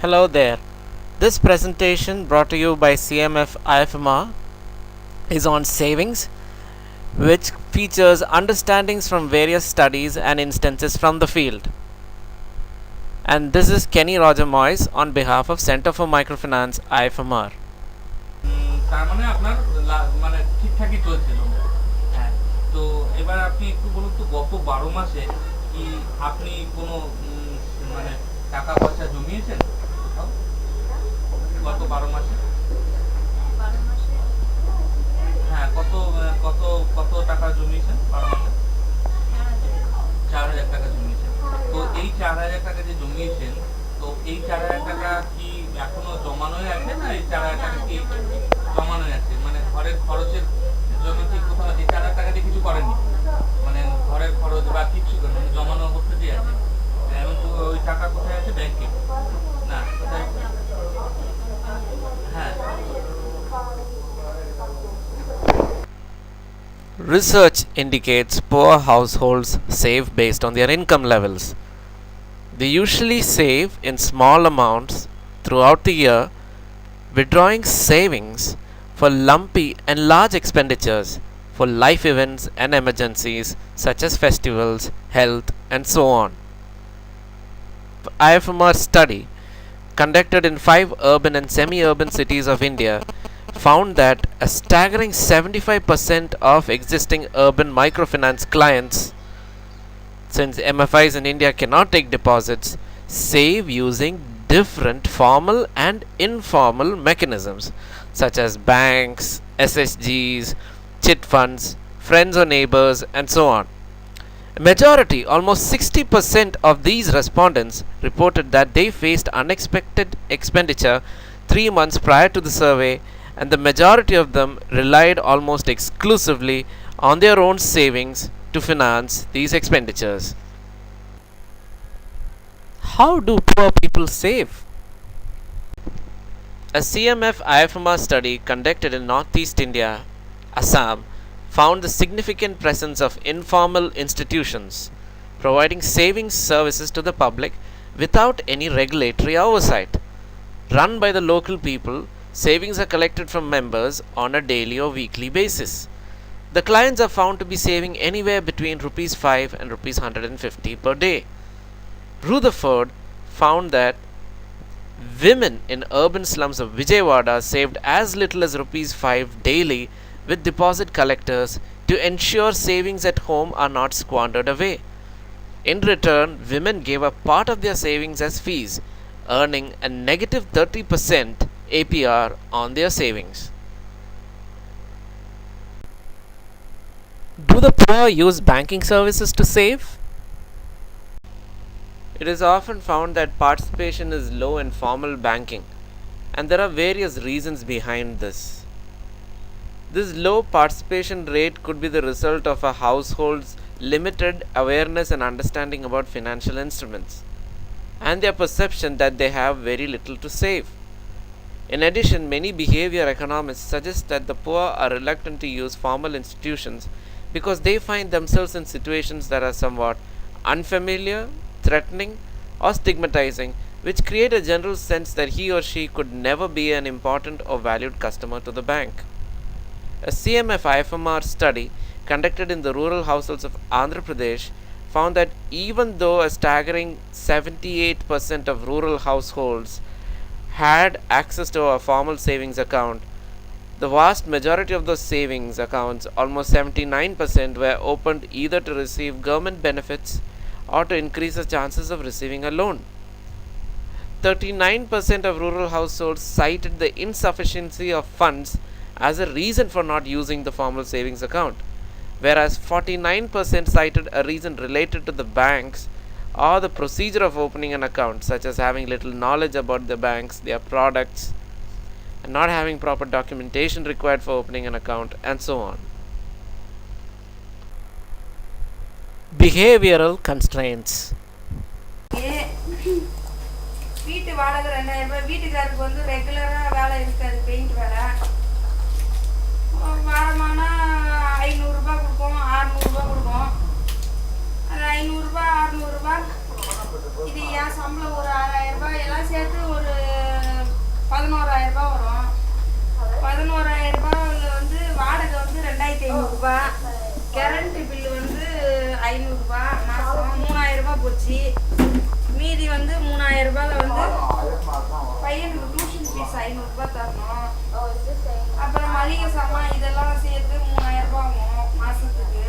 Hello there. This presentation brought to you by CMF-IFMR is on savings, which features understandings from various studies and instances from the field. And this is Kenny Roger Moyes on behalf of Center for Microfinance IFMR. তার মানে আপনার মানে ঠিকঠাকই চলছিল। হ্যাঁ, তো এবার আপনি একটু বলুন তো গত 12 মাসে কি আপনি কোনো মানে টাকা পয়সা জমিয়েছেন কোথাও গত 12 মাসে? হ্যাঁ, কত কত কত টাকা জমিয়েছেন 12 মাসে? 4000 টাকা জমিয়েছেন। তো এই 4000 টাকা যে জমিয়েছেন, তো এই 4000 টাকা কি এখনো জমানোই আছে, না এই 4000 টাকা কি জমানোই আছে? মানে ঘরের খরচের জন্য কি কোথাও এই 4000 টাকা দিয়ে কিছু করেননি? মানে ঘরের খরচ বা কিছু জমানো অবস্থাতেই আছে? এবং ওই টাকা কোথায় আছে? ব্যাংকে? না, কোথায়? হ্যাঁ। Research indicates poor households save based on their income levels. They usually save in small amounts throughout the year, withdrawing savings for lumpy and large expenditures for life events and emergencies such as festivals, health, and so on. IFMR study conducted in 5 urban and semi-urban cities of India found that a staggering 75% of existing urban microfinance clients, since MFIs in India cannot take deposits, save using different formal and informal mechanisms such as banks, SSGs, chit funds, friends or neighbors, and so on. A majority, almost 60% of these respondents reported that they faced unexpected expenditure 3 months prior to the survey, and the majority of them relied almost exclusively on their own savings to finance these expenditures. How do poor people save? A CMF-IFMR study conducted in Northeast India, Assam, found the significant presence of informal institutions providing savings services to the public without any regulatory oversight. Run by the local people, savings are collected from members on a daily or weekly basis. The clients are found to be saving anywhere between Rs 5 and Rs 150 per day. Rutherford found that women in urban slums of Vijayawada saved as little as Rs 5 daily with deposit collectors to ensure savings at home are not squandered away. In return, women gave up part of their savings as fees, earning a negative 30% APR on their savings. Do the poor use banking services to save? It is often found that participation is low in formal banking, and there are various reasons behind this. This low participation rate could be the result of a household's limited awareness and understanding about financial instruments, and their perception that they have very little to save. In addition, many behavior economists suggest that the poor are reluctant to use formal institutions because they find themselves in situations that are somewhat unfamiliar, threatening, or stigmatizing, which create a general sense that he or she could never be an important or valued customer to the bank. A CMF-IFMR study conducted in the rural households of Andhra Pradesh found that even though a staggering 78% of rural households had access to a formal savings account, the vast majority of those savings accounts, almost 79%, were opened either to receive government benefits or to increase the chances of receiving a loan. 39% of rural households cited the insufficiency of funds as a reason for not using the formal savings account, whereas 49% cited a reason related to the banks or the procedure of opening an account, such as having little knowledge about the banks, their products, and not having proper documentation required for opening an account, and so on. Behavioral constraints. வீட்டு வாடகை 2000 ரூபாய். வீட்டுக்காருக்கு வந்து ரெகுலரா வேலை இருக்காது, paint வேலை. வாரமானா 500 ரூபாய் கொடுப்போம், 600 ரூபாய் கொடுப்போம். அது 500 ரூபாய் 600 ரூபாய், இது என் சம்பளம் ஒரு 6000 ரூபாய், எல்லாம் சேர்த்து ஒரு ஆயிடுச்சு. மீதி வந்து 3000 ரூபாயில வந்து பையனுக்கு டியூஷன் ஃபீஸ் 500 ரூபாய் தரணும். அப்புறம் மளிகை சாமான் இதெல்லாம் சேர்த்து 3000 ரூபாய் ஆகும் மாசத்துக்கு.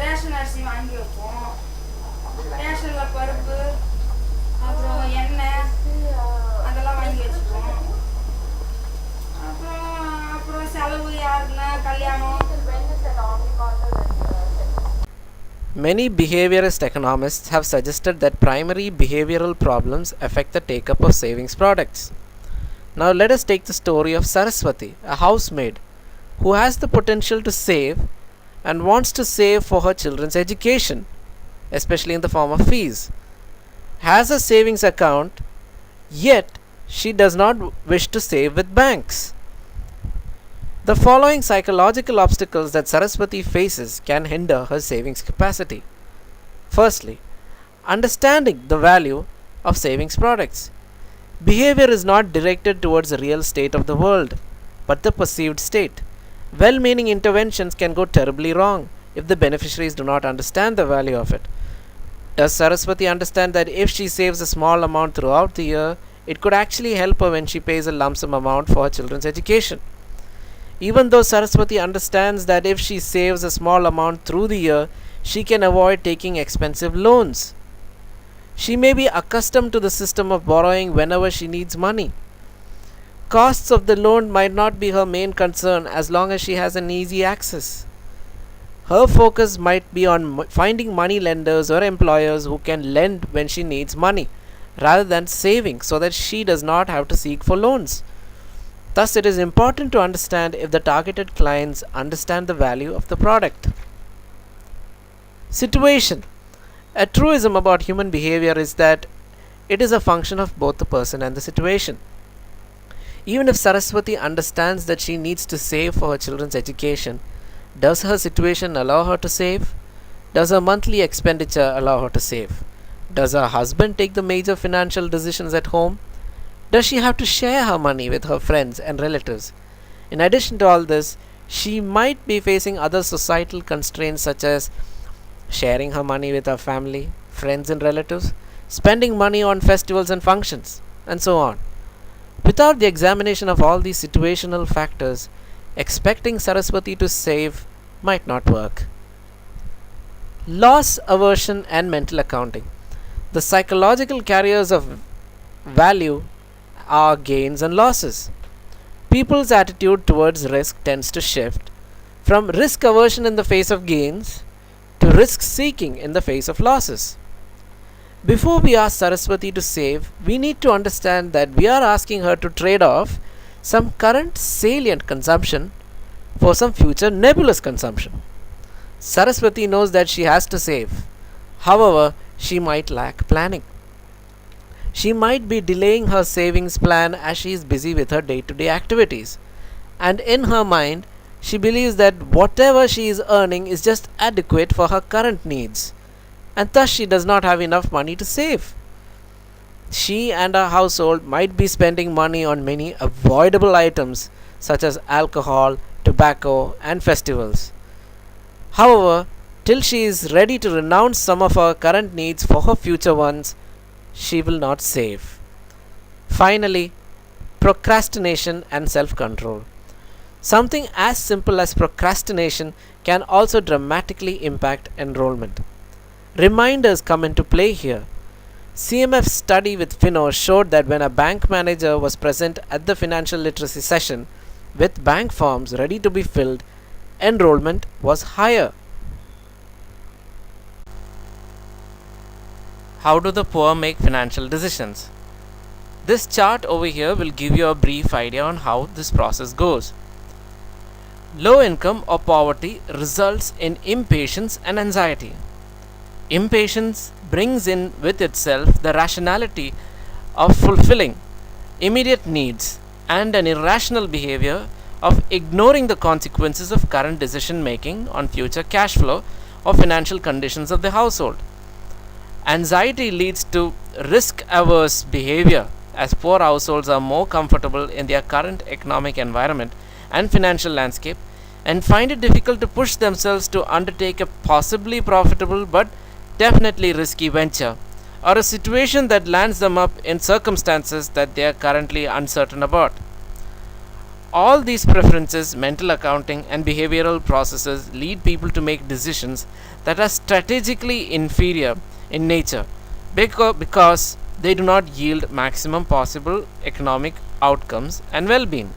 ரேஷன் அரிசி வாங்கி வைப்போம். ரேஷன்ல பருப்பு அப்புறம் எண்ணெய் அதெல்லாம் வாங்கி வச்சுப்போம். அப்புறம் செலவு யாருன்னா கல்யாணம். Many behaviorist economists have suggested that primary behavioral problems affect the take-up of savings products. Now let us take the story of Saraswati, a housemaid who has the potential to save and wants to save for her children's education, especially in the form of fees. Has a savings account, yet she does not wish to save with banks. The following psychological obstacles that Saraswati faces can hinder her savings capacity. Firstly, understanding the value of savings products. Behavior is not directed towards the real state of the world, but the perceived state. Well-meaning interventions can go terribly wrong if the beneficiaries do not understand the value of it. Does Saraswati understand that if she saves a small amount throughout the year, it could actually help her when she pays a lump sum amount for her children's education? Even though Saraswati understands that if she saves a small amount through the year, she can avoid taking expensive loans. She may be accustomed to the system of borrowing whenever she needs money. Costs of the loan might not be her main concern as long as she has an easy access. Her focus might be on finding money lenders or employers who can lend when she needs money, rather than saving so that she does not have to seek for loans. Thus, it is important to understand if the targeted clients understand the value of the product. Situation. A truism about human behavior is that it is a function of both the person and the situation. Even if Saraswati understands that she needs to save for her children's education, does her situation allow her to save? Does her monthly expenditure allow her to save? Does her husband take the major financial decisions at home? Does she have to share her money with her friends and relatives? In addition to all this, she might be facing other societal constraints such as sharing her money with her family, friends and relatives, spending money on festivals and functions, and so on. Without the examination of all these situational factors, expecting Saraswati to save might not work. Loss aversion and mental accounting. The psychological carriers of value are gains and losses. People's attitude towards risk tends to shift from risk aversion in the face of gains to risk seeking in the face of losses. Before we ask Saraswati to save, we need to understand that we are asking her to trade off some current salient consumption for some future nebulous consumption. Saraswati knows that she has to save. However, she might lack planning. She might be delaying her savings plan as she is busy with her day-to-day activities. And in her mind, she believes that whatever she is earning is just adequate for her current needs, and thus she does not have enough money to save. She and her household might be spending money on many avoidable items such as alcohol, tobacco, and festivals. However, till she is ready to renounce some of her current needs for her future ones, she will not save. Finally, procrastination and self-control. Something as simple as procrastination can also dramatically impact enrollment. Reminders come into play here. CMF study with Fino showed that when a bank manager was present at the financial literacy session with bank forms ready to be filled, enrollment was higher. How do the poor make financial decisions? This chart over here will give you a brief idea on how this process goes. Low income or poverty results in impatience and anxiety. Impatience brings in with itself the rationality of fulfilling immediate needs and an irrational behavior of ignoring the consequences of current decision making on future cash flow or financial conditions of the household. Anxiety leads to risk-averse behavior as poor households are more comfortable in their current economic environment and financial landscape and find it difficult to push themselves to undertake a possibly profitable but definitely risky venture, or a situation that lands them up in circumstances that they are currently uncertain about. All these preferences, mental accounting, and behavioral processes lead people to make decisions that are strategically inferior in nature because they do not yield maximum possible economic outcomes and well being.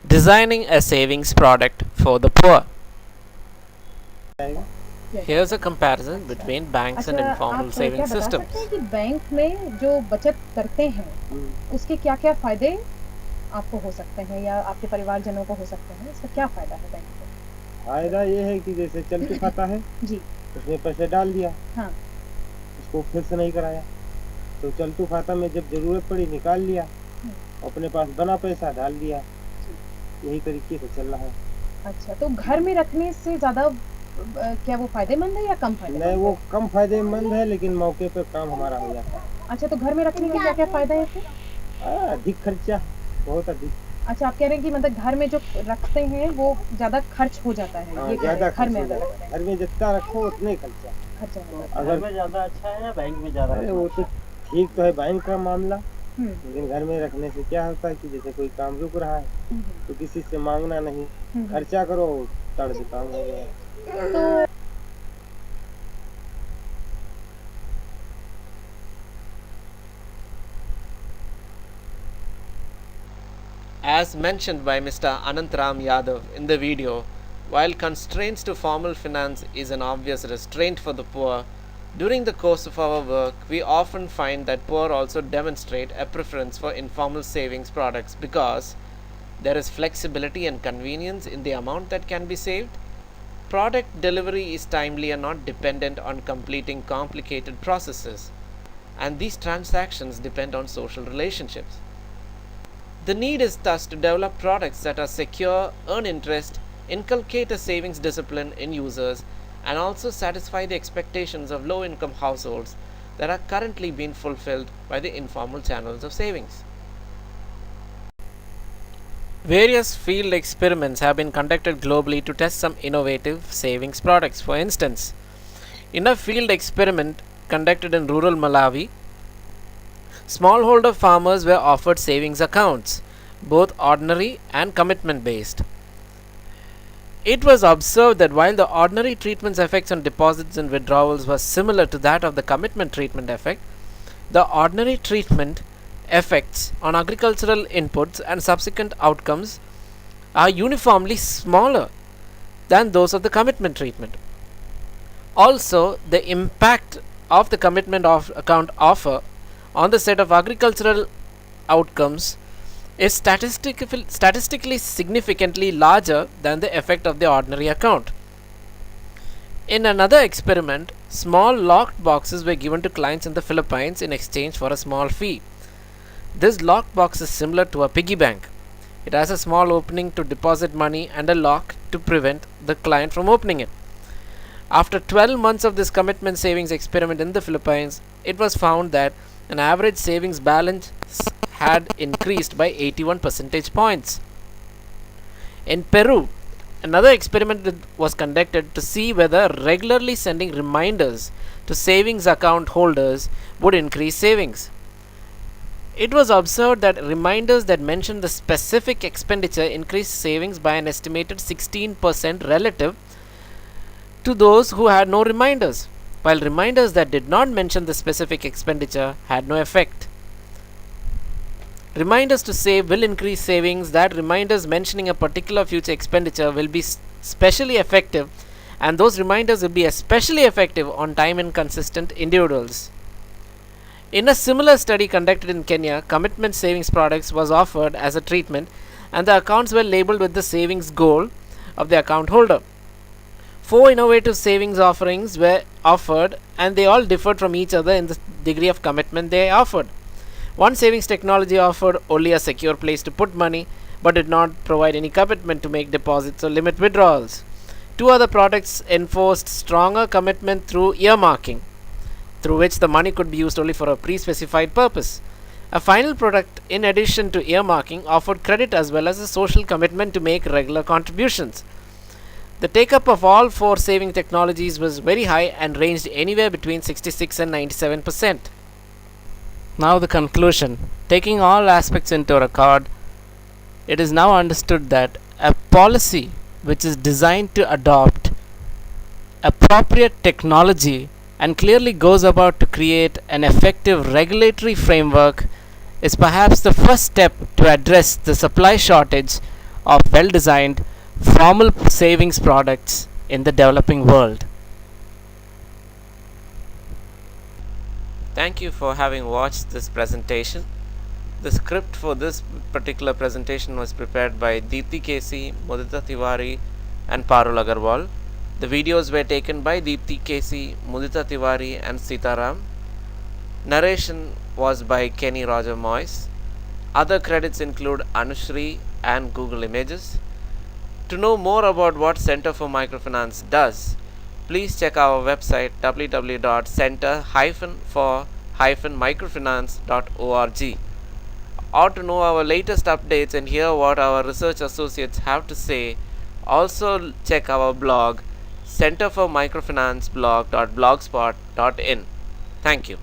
Designing a savings product for the poor. Here's a comparison between banks and informal saving systems. कि bank में जो बचत करते हैं उसके क्या-क्या फायदे आपको हो सकते हैं या आपके परिवारजनों को हो सकते हैं, इसका क्या फायदा है बैंक को? फायदा ये है कि जैसे चलती खाता है जी उसमें पैसे डाल दिया, हाँ उसको फिर से नहीं कराया, तो चलतू खाता में जब जरूरत पड़ी निकाल लिया, अपने पास बना पैसा डाल दिया, यही तरीके से चल रहा है। अच्छा, तो घर में रखने से ज्यादा क्या वो फायदेमंद है या कम फायदेमंद? नहीं, वो कम फायदेमंद है लेकिन मौके पे काम हमारा हो जाता है। अच्छा, तो घर में रखने के क्या-क्या फायदा है फिर? अधिक खर्चा, बहुत अधिक। अच्छा, आप कह रहे हैं कि मतलब घर में जो रखते हैं वो ज्यादा खर्च हो जाता है, ये ज्यादा घर में अगर रखते हैं घर में जितना रखो उतने खर्चा खर्चा अगर में ज्यादा अच्छा है या बैंक में ज्यादा? अरे वो तो ठीक तो है बैंक का मामला, लेकिन घर में रखने से क्या होता है कि जैसे कोई काम रुक रहा है तो किसी से मांगना नहीं, खर्चा करो तड़ से काम हो गया। तो As mentioned by Mr. Anantram Yadav in the video, while constraints to formal finance is an obvious restraint for the poor, during the course of our work, we often find that poor also demonstrate a preference for informal savings products because there is flexibility and convenience in the amount that can be saved. Product delivery is timely and not dependent on completing complicated processes, and these transactions depend on social relationships. The need is thus to develop products that are secure, earn interest, inculcate a savings discipline in users, and also satisfy the expectations of low-income households that are currently being fulfilled by the informal channels of savings. Various field experiments have been conducted globally to test some innovative savings products. For instance, in a field experiment conducted in rural Malawi, smallholder farmers were offered savings accounts, both ordinary and commitment based. It was observed that while the ordinary treatment's effects on deposits and withdrawals was similar to that of the commitment treatment effect, the ordinary treatment effects on agricultural inputs and subsequent outcomes are uniformly smaller than those of the commitment treatment. Also, the impact of the commitment account offer on the set of agricultural outcomes is statistically significantly larger than the effect of the ordinary account. In another experiment, small locked boxes were given to clients in the Philippines in exchange for a small fee. This locked box is similar to a piggy bank. It has a small opening to deposit money and a lock to prevent the client from opening it. After 12 months of this commitment savings experiment in the Philippines, it was found that an average savings balance had increased by 81 percentage points. In Peru, another experiment was conducted to see whether regularly sending reminders to savings account holders would increase savings. It was observed that reminders that mentioned the specific expenditure increased savings by an estimated 16% relative to those who had no reminders, while reminders that did not mention the specific expenditure had no effect. Reminders to save will increase savings. That reminders mentioning a particular future expenditure will be specially effective, and those reminders will be especially effective on time inconsistent individuals. In a similar study conducted in Kenya, commitment savings products was offered as a treatment, and the accounts were labeled with the savings goal of the account holder. 4 innovative savings offerings were offered, and they all differed from each other in the degree of commitment they offered. One savings technology offered only a secure place to put money, but did not provide any commitment to make deposits or limit withdrawals. 2 other products enforced stronger commitment through earmarking, through which the money could be used only for a pre-specified purpose. A final product, in addition to earmarking, offered credit as well as a social commitment to make regular contributions. The take-up of all four saving technologies was very high and ranged anywhere between 66 and 97%. Now the conclusion. Taking all aspects into record, it is now understood that a policy which is designed to adopt appropriate technology and clearly goes about to create an effective regulatory framework is perhaps the first step to address the supply shortage of well-designed formal savings products in the developing world. Thank you for having watched this presentation. The script for this particular presentation was prepared by Deepthi Kesi, Mudita Tiwari and Parul Agarwal. The videos were taken by Deepthi Kesi, Mudita Tiwari and Sitaram. Narration was by Kenny Roger Moyes. Other credits include Anushri and Google Images. To know more about what Center for Microfinance does, please check our website www.center-for-microfinance.org. Or to know our latest updates and hear what our research associates have to say, also check our blog centerformicrofinanceblog.blogspot.in. Thank you.